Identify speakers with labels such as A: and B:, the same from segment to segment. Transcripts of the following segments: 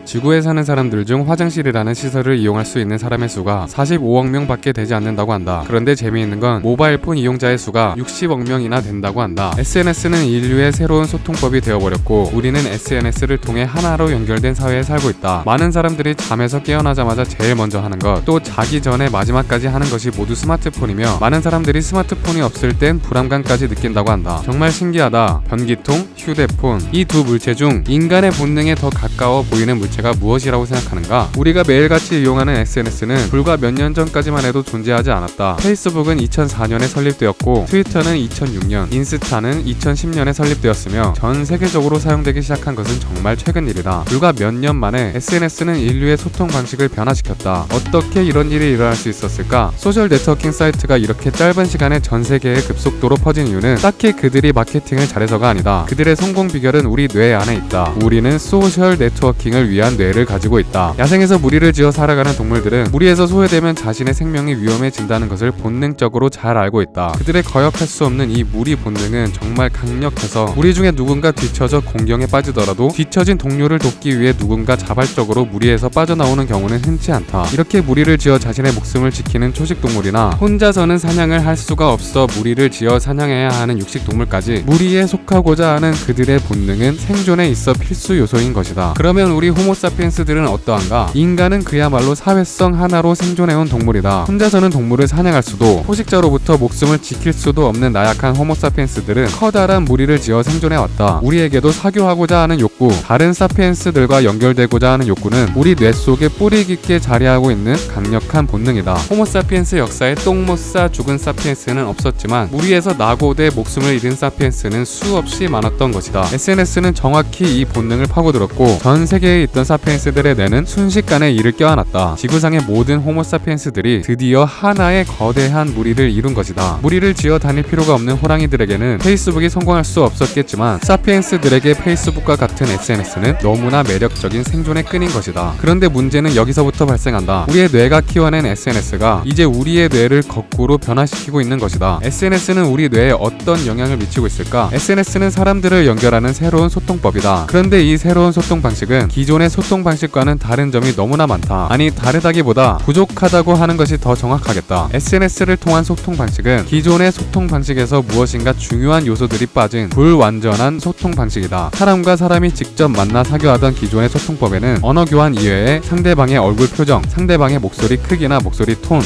A: 지구에 사는 사람들 중 화장실이라는 시설을 이용할 수 있는 사람의 수가 45억 명밖에 되지 않는다고 한다. 그런데 재미있는 건 모바일폰 이용자의 수가 60억 명이나 된다고 한다. SNS는 인류의 새로운 소통법이 되어버렸고 우리는 SNS를 통해 하나로 연결된 사회에 살고 있다. 많은 사람들이 잠에서 깨어나자마자 제일 먼저 하는 것, 또 자기 전에 마지막까지 하는 것이 모두 스마트폰이며 많은 사람들이 스마트폰이 없을 땐 불안감까지 느낀다고 한다. 정말 신기하다. 변기통, 휴대폰, 이 두 물체 중 인간의 본능에 더 가까워 보이는 물체가 무엇이라고 생각하는가? 우리가 매일같이 이용하는 SNS는 불과 몇 년 전까지만 해도 존재하지 않았다. 페이스북은 2004년에 설립되었고 트위터는 2006년, 인스타는 2010년에 설립되었으며 전 세계적으로 사용되기 시작한 것은 정말 최근 일이다. 불과 몇 년 만에 SNS는 인류의 소통 방식을 변화시켰다. 어떻게 이런 일이 일어날 수 있었을까? 소셜 네트워킹 사이트가 이렇게 짧은 시간에 전 세계에 급속도로 퍼진 이유는 딱히 그들이 마케팅을 잘해서가 아니다. 그들의 성공 비결은 우리 뇌 안에 있다. 우리는 소셜 네트워킹을 위한 뇌를 가지고 있다. 야생에서 무리를 지어 살아가는 동물들은 무리에서 소외되면 자신의 생명이 위험해진다는 것을 본능적으로 잘 알고 있다. 그들의 거역할 수 없는 이 무리 본능은 정말 강력해서 무리 중에 누군가 뒤처져 공경에 빠지더라도 뒤처진 동료를 돕기 위해 누군가 자발적으로 무리에서 빠져나오는 경우는 흔치 않다. 이렇게 무리를 지어 자신의 목숨을 지키는 초식동물이나 혼자서는 사냥을 할 수가 없어 무리를 지어 사냥해야 하는 육식동물까지 무리에 속하고자 하는 그들의 본능은 생존에 있어 필수 요소인 것이다. 그러면 우리 호모사피엔스들은 어떠한가? 인간은 그야말로 사회성 하나로 생존해온 동물이다. 혼자서는 동물을 사냥할 수도 포식자로부터 목숨을 지킬 수도 없는 나약한 호모사피엔스들은 커다란 무리를 지어 생존해왔다. 우리에게도 사교하고자 하는 욕구, 다른 사피엔스들과 연결되고자 하는 욕구는 우리 뇌 속에 뿌리 깊게 자리하고 있는 강력한 본능이다. 호모사피엔스 역사에 똥 못 싸 죽은 사피엔스는 없었지만 무리에서 낙오돼 목숨을 잃은 사피엔스는 수없이 많았던 것이다. SNS는 정확히 이 본능을 파고들었고 전 세계에 있던 사피엔스들의 뇌는 순식간에 이를 껴안았다. 지구상의 모든 호모사피엔스들이 드디어 하나의 거대한 무리를 이룬 것이다. 무리를 지어 다닐 필요가 없는 호랑이들에게는 페이스북이 성공할 수 없었겠지만 사피엔스들에게 페이스북과 같은 SNS는 너무나 매력적인 생존의 끈인 것이다. 그런데 문제는 여기서부터 발생한다. 우리의 뇌가 키워낸 SNS가 이제 우리의 뇌를 거꾸로 변화시키고 있는 것이다. SNS는 우리 뇌에 어떤 영향을 미치고 있을까? SNS는 사람들을 연결하는 새로운 소통법이다. 그런데 이 새로운 소통 방식은 기존의 소통 방식과는 다른 점이 너무나 많다. 아니 다르다기보다 부족하다고 하는 것이 더 정확하겠다. SNS를 통한 소통 방식은 기존의 소통 방식에서 무엇인가 중요한 요소들이 빠진 불완전한 소통 방식이다. 사람과 사람이 직접 만나 사교하던 기존의 소통법에는 언어 교환 이외에 상대방의 얼굴 표정, 상대방의 목소리 크기나 목소리 톤,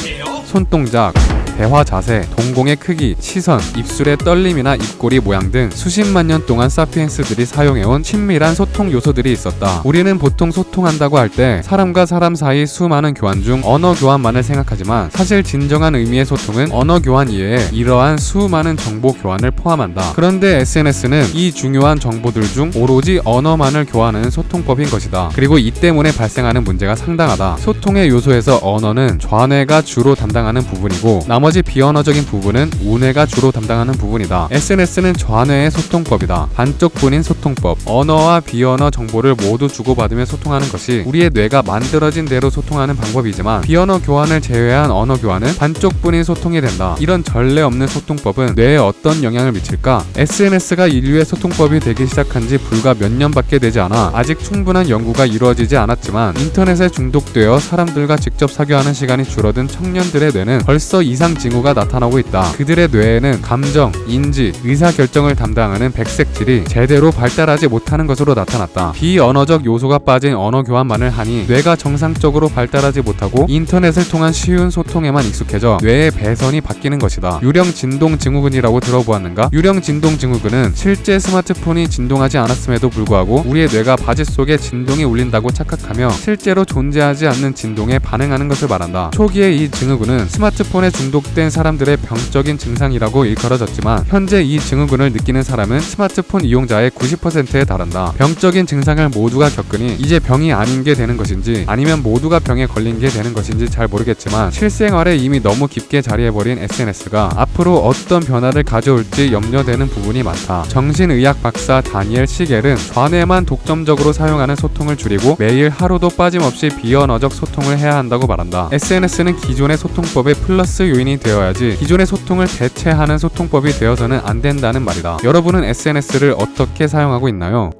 A: 손동작, 대화 자세, 동공의 크기, 시선, 입술의 떨림이나 입꼬리 모양 등 수십만 년 동안 사피엔스들이 사용해온 친밀한 소통 요소들이 있었다. 우리는 보통 소통한다고 할 때 사람과 사람 사이 수많은 교환 중 언어 교환만을 생각하지만 사실 진정한 의미의 소통은 언어 교환 이외에 이러한 수많은 정보 교환을 포함한다. 그런데 SNS는 이 중요한 정보들 중 오로지 언어만을 교환하는 소통법인 것이다. 그리고 이 때문에 발생하는 문제가 상당하다. 소통의 요소에서 언어는 좌뇌가 주로 담당하는 부분이고 나머지 비언어적인 부분은 우뇌가 주로 담당하는 부분이다. SNS는 좌뇌의 소통법이다. 반쪽뿐인 소통법. 언어와 비언어 정보를 모두 주고받으며 소통하는 것이 우리의 뇌가 만들어진 대로 소통하는 방법이지만 비언어 교환을 제외한 언어 교환은 반쪽뿐인 소통이 된다. 이런 전례 없는 소통법은 뇌에 어떤 영향을 미칠까? SNS가 인류의 소통법이 되기 시작한 지 불과 몇 년밖에 되지 않아 아직 충분한 연구가 이루어지지 않았지만 인터넷에 중독되어 사람들과 직접 사교하는 시간이 줄어든 청년들의 뇌는 벌써 이상 징후가 나타나고 있다. 그들의 뇌에는 감정, 인지, 의사결정을 담당하는 백색질이 제대로 발달하지 못하는 것으로 나타났다. 비언어적 요소가 빠진 언어 교환만을 하니 뇌가 정상적으로 발달하지 못하고 인터넷을 통한 쉬운 소통에만 익숙해져 뇌의 배선이 바뀌는 것이다. 유령 진동 증후군이라고 들어보았는가? 유령 진동 증후군은 실제 스마트폰이 진동하지 않았음에도 불구하고 우리의 뇌가 바지 속에 진동이 울린다고 착각하며 실제로 존재하지 않는 진동에 반응하는 것을 말한다. 초기에 이 증후군은 스마트폰에 중독된 사람들의 병적인 증상이라고 일컬어졌지만 현재 이 증후군을 느끼는 사람은 스마트폰 이용자의 90%에 달한다. 병적인 증상을 모두가 겪으니 이제 병이 아닌 게 되는 것인지 아니면 모두가 병에 걸린 게 되는 것인지 잘 모르겠지만 실생활에 이미 너무 깊게 자리해버린 SNS가 앞으로 어떤 변화를 가져올지 염려되는 부분이 많다. 정신의학 박사 다니엘 시겔은 좌뇌만 독점적으로 사용하는 소통을 줄이고 매일 하루도 빠짐없이 비언어적 소통을 해야 한다고 말한다. SNS는 기존의 소통법의 플러스 요인이 되어야지 기존의 소통을 대체하는 소통법이 되어서는 안 된다는 말이다. 여러분은 SNS를 어떻게 사용하고 있나요?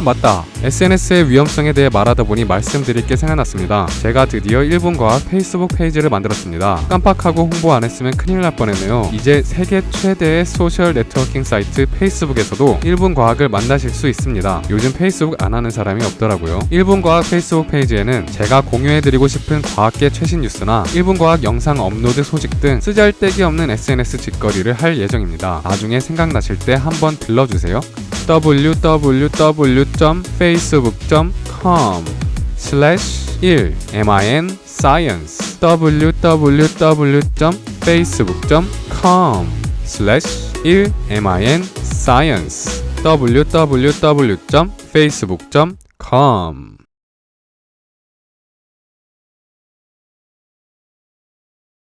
A: 맞다. SNS의 위험성에 대해 말하다 보니 말씀드릴 게 생각났습니다. 제가 드디어 1분 과학 페이스북 페이지를 만들었습니다. 깜빡하고 홍보 안 했으면 큰일 날 뻔했네요. 이제 세계 최대의 소셜 네트워킹 사이트 페이스북에서도 1분 과학을 만나실 수 있습니다. 요즘 페이스북 안 하는 사람이 없더라고요. 1분 과학 페이스북 페이지에는 제가 공유해드리고 싶은 과학계 최신 뉴스나 1분 과학 영상 업로드 소식 등 쓰잘데기 없는 SNS 짓거리를 할 예정입니다. 나중에 생각나실 때 한번 들러주세요. www.facebook.com/1min-science www.facebook.com/1min-science www.facebook.com